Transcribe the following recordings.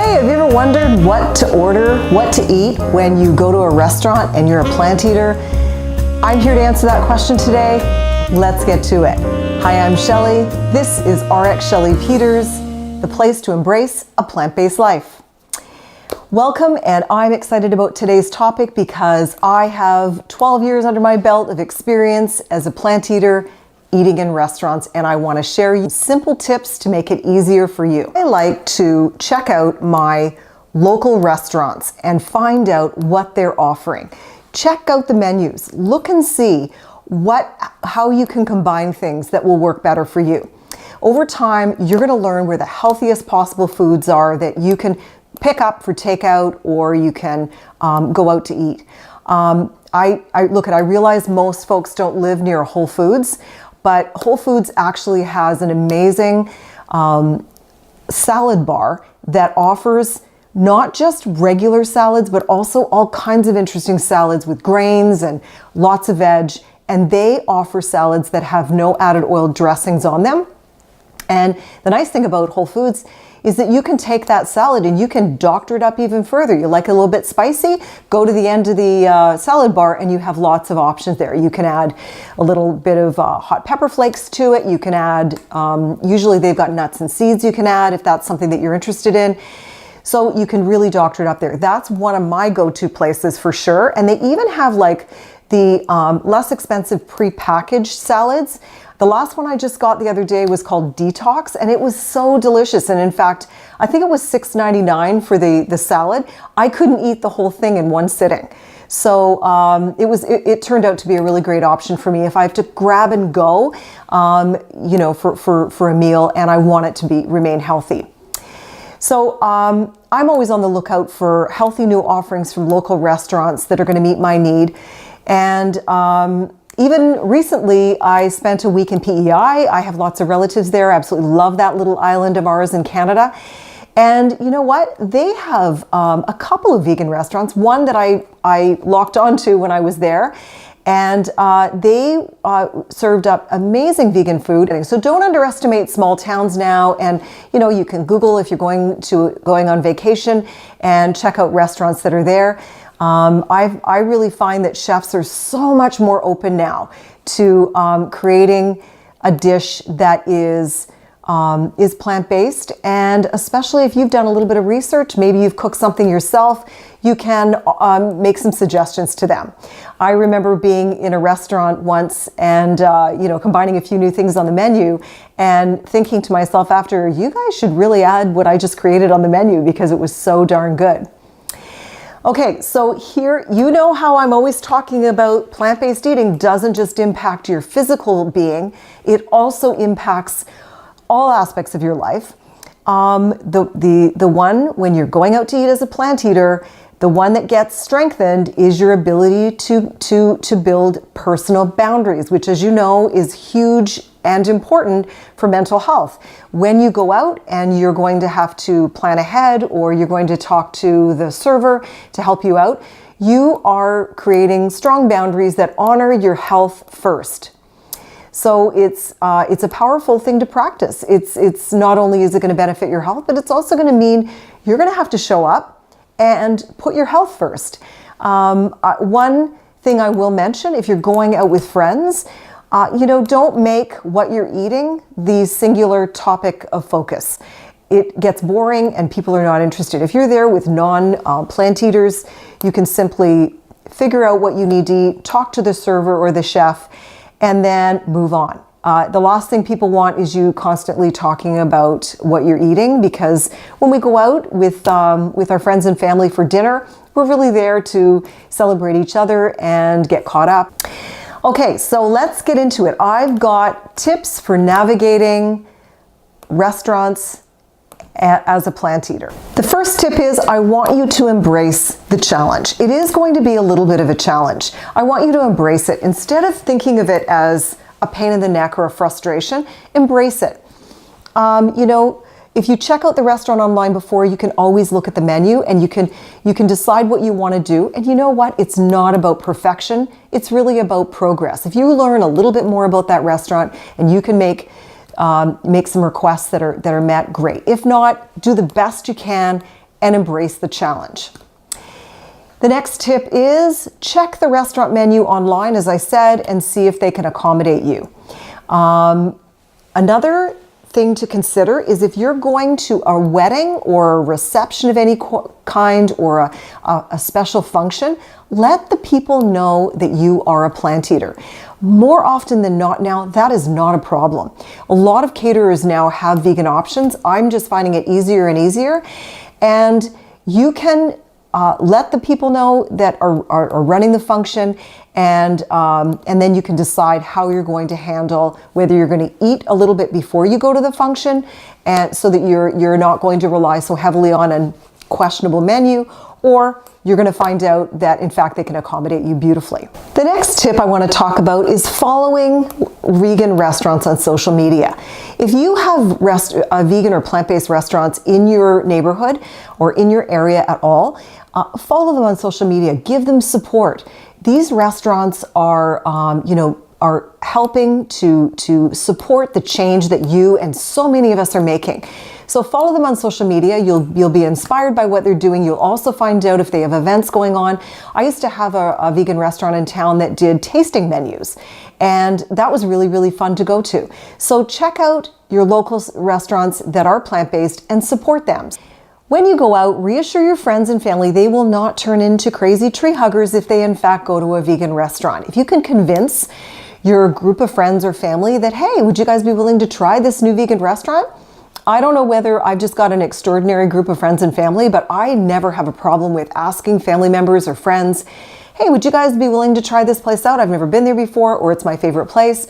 Hey, have you ever wondered what to order, what to eat when you go to a restaurant and you're a plant eater? I'm here to answer that question today. Let's get to it. Hi, I'm Shelley. This is RX Shelley Peters, the place to embrace a plant-based life. Welcome, and I'm excited about today's topic because I have 12 years under my belt of experience as a plant eater, eating in restaurants, and I want to share you simple tips to make it easier for you. I like to check out my local restaurants and find out what they're offering. Check out the menus, look and see how you can combine things that will work better for you. Over time, you're going to learn where the healthiest possible foods are that you can pick up for takeout, or you can go out to eat. I realize most folks don't live near Whole Foods, but Whole Foods actually has an amazing salad bar that offers not just regular salads, but also all kinds of interesting salads with grains and lots of veg. And they offer salads that have no added oil dressings on them. And the nice thing about Whole Foods is that you can take that salad and you can doctor it up even further. You like it a little bit spicy, go to the end of the salad bar and you have lots of options there. You can add a little bit of hot pepper flakes to it. You can add, usually they've got nuts and seeds you can add if that's something that you're interested in. So you can really doctor it up there. That's one of my go-to places for sure. And they even have like the less expensive pre-packaged salads. The last one I just got the other day was called Detox, and it was so delicious. And in fact, I think it was $6.99 for the salad. I couldn't eat the whole thing in one sitting. So it turned out to be a really great option for me if I have to grab and go, for a meal and I want it to remain healthy. So I'm always on the lookout for healthy new offerings from local restaurants that are going to meet my need. And even recently, I spent a week in PEI. I have lots of relatives there. I absolutely love that little island of ours in Canada. And you know what? They have a couple of vegan restaurants, one that I locked onto when I was there. And they served up amazing vegan food. So don't underestimate small towns now. And you can Google if you're going on vacation and check out restaurants that are there. I really find that chefs are so much more open now to creating a dish that is plant-based, and especially if you've done a little bit of research, maybe you've cooked something yourself, you can make some suggestions to them. I remember being in a restaurant once and combining a few new things on the menu and thinking to myself after, you guys should really add what I just created on the menu because it was so darn good. Okay, so here, you know how I'm always talking about plant-based eating doesn't just impact your physical being, it also impacts all aspects of your life. The one when you're going out to eat as a plant eater, the one that gets strengthened is your ability to build personal boundaries, which, as you know, is huge and important for mental health. When you go out and you're going to have to plan ahead, or you're going to talk to the server to help you out, you are creating strong boundaries that honor your health first. So it's a powerful thing to practice. It's not only is it going to benefit your health, but it's also going to mean you're going to have to show up and put your health first. One thing I will mention, if you're going out with friends, don't make what you're eating the singular topic of focus. It gets boring and people are not interested. If you're there with non-plant eaters, you can simply figure out what you need to eat, talk to the server or the chef, and then move on. The last thing people want is you constantly talking about what you're eating, because when we go out with our friends and family for dinner, we're really there to celebrate each other and get caught up. Okay, so let's get into it. I've got tips for navigating restaurants as a plant eater. The first tip is I want you to embrace the challenge. It is going to be a little bit of a challenge. I want you to embrace it. Instead of thinking of it as a pain in the neck or a frustration, embrace it. If you check out the restaurant online before, you can always look at the menu and you can decide what you want to do. And you know what? It's not about perfection. It's really about progress. If you learn a little bit more about that restaurant and you can make some requests that are met, great. If not, do the best you can and embrace the challenge. The next tip is check the restaurant menu online, as I said, and see if they can accommodate you. Another thing to consider is if you're going to a wedding or a reception of any kind or a special function, let the people know that you are a plant eater. More often than not now, that is not a problem. A lot of caterers now have vegan options. I'm just finding it easier and easier. And you can let the people know that are running the function, and then you can decide how you're going to handle whether you're going to eat a little bit before you go to the function, and so that you're not going to rely so heavily on a questionable menu, or you're going to find out that in fact they can accommodate you beautifully. The next tip I want to talk about is following vegan restaurants on social media. If you have vegan or plant-based restaurants in your neighborhood or in your area at all, follow them on social media, give them support. These restaurants are, are helping to support the change that you and so many of us are making. So follow them on social media. You'll be inspired by what they're doing. You'll also find out if they have events going on. I used to have a vegan restaurant in town that did tasting menus, and that was really, really fun to go to. So check out your local restaurants that are plant-based and support them. When you go out, reassure your friends and family they will not turn into crazy tree huggers if they in fact go to a vegan restaurant. If you can convince your group of friends or family that, hey, would you guys be willing to try this new vegan restaurant? I don't know whether I've just got an extraordinary group of friends and family, but I never have a problem with asking family members or friends, hey, would you guys be willing to try this place out? I've never been there before, or it's my favorite place.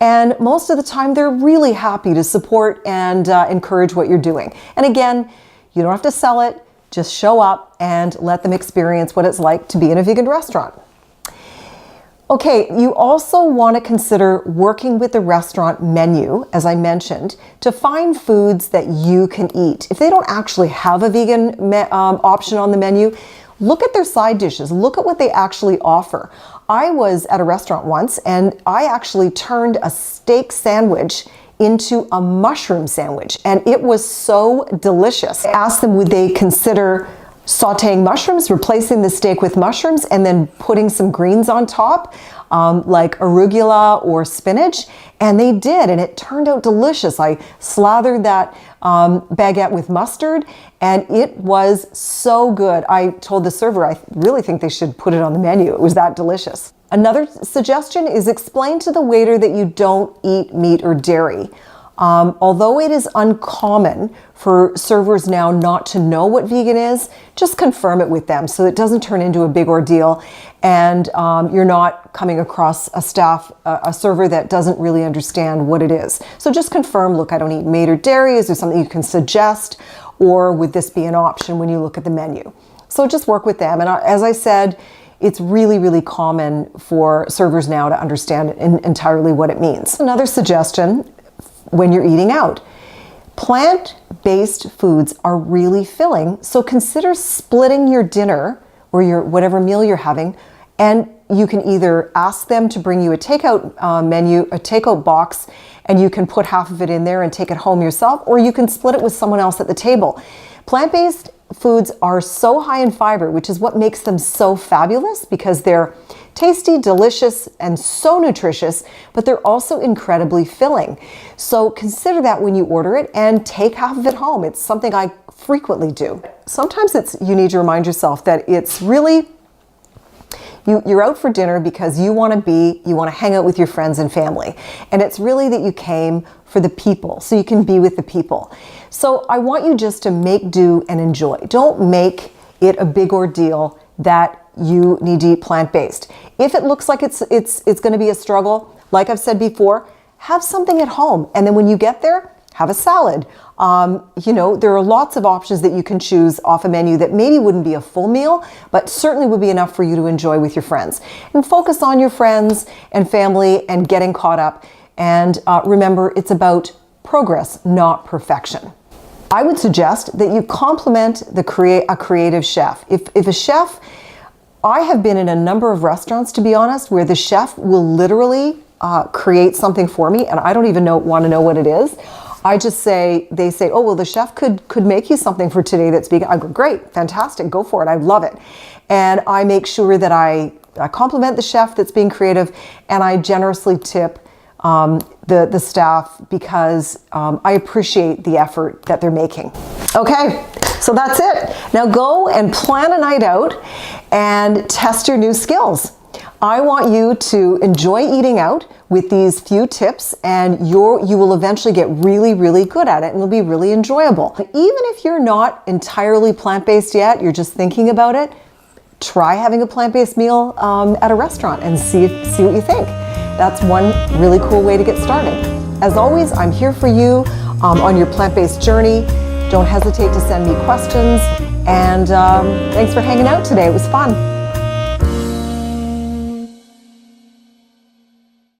And most of the time, they're really happy to support and encourage what you're doing. And again, you don't have to sell it, just show up and let them experience what it's like to be in a vegan restaurant. Okay, you also want to consider working with the restaurant menu, as I mentioned, to find foods that you can eat. If they don't actually have a vegan option on the menu, look at their side dishes, look at what they actually offer. I was at a restaurant once and I actually turned a steak sandwich into a mushroom sandwich, and it was so delicious. I asked them would they consider sauteing mushrooms, replacing the steak with mushrooms, and then putting some greens on top, like arugula or spinach, and they did, and it turned out delicious. I slathered that baguette with mustard, and it was so good. I told the server I really think they should put it on the menu. It was that delicious. Another suggestion is explain to the waiter that you don't eat meat or dairy. Although it is uncommon for servers now not to know what vegan is, just confirm it with them so it doesn't turn into a big ordeal and you're not coming across a server that doesn't really understand what it is. So just confirm, look, I don't eat meat or dairy. Is there something you can suggest, or would this be an option when you look at the menu? So just work with them. And as I said, it's really, really common for servers now to understand entirely what it means. Another suggestion when you're eating out, plant-based foods are really filling, so consider splitting your dinner or your whatever meal you're having, and you can either ask them to bring you a takeout menu, a takeout box, and you can put half of it in there and take it home yourself, or you can split it with someone else at the table. Plant-based foods are so high in fiber, which is what makes them so fabulous, because they're tasty, delicious, and so nutritious, but they're also incredibly filling. So consider that when you order it and take half of it home. It's something I frequently do. Sometimes you need to remind yourself that it's really, you're out for dinner because you want to hang out with your friends and family. And it's really that you came for the people, so you can be with the people. So I want you just to make do and enjoy. Don't make it a big ordeal that you need to eat plant-based. If it looks like it's going to be a struggle, like I've said before, have something at home. And then when you get there, have a salad. There are lots of options that you can choose off a menu that maybe wouldn't be a full meal, but certainly would be enough for you to enjoy with your friends. And focus on your friends and family and getting caught up. And remember, it's about progress, not perfection. I would suggest that you compliment a creative chef. If a chef, I have been in a number of restaurants, to be honest, where the chef will literally create something for me and I don't even want to know what it is. I just say, they say, oh, well, the chef could make you something for today that's vegan. I go, great, fantastic, go for it, I love it. And I make sure that I compliment the chef that's being creative, and I generously tip the staff, because I appreciate the effort that they're making. Okay, so that's it. Now go and plan a night out and test your new skills. I want you to enjoy eating out with these few tips, and you will eventually get really, really good at it, and it'll be really enjoyable. Even if you're not entirely plant-based yet, you're just thinking about it, try having a plant-based meal at a restaurant and see what you think. That's one really cool way to get started. As always, I'm here for you on your plant-based journey. Don't hesitate to send me questions, and thanks for hanging out today. It was fun.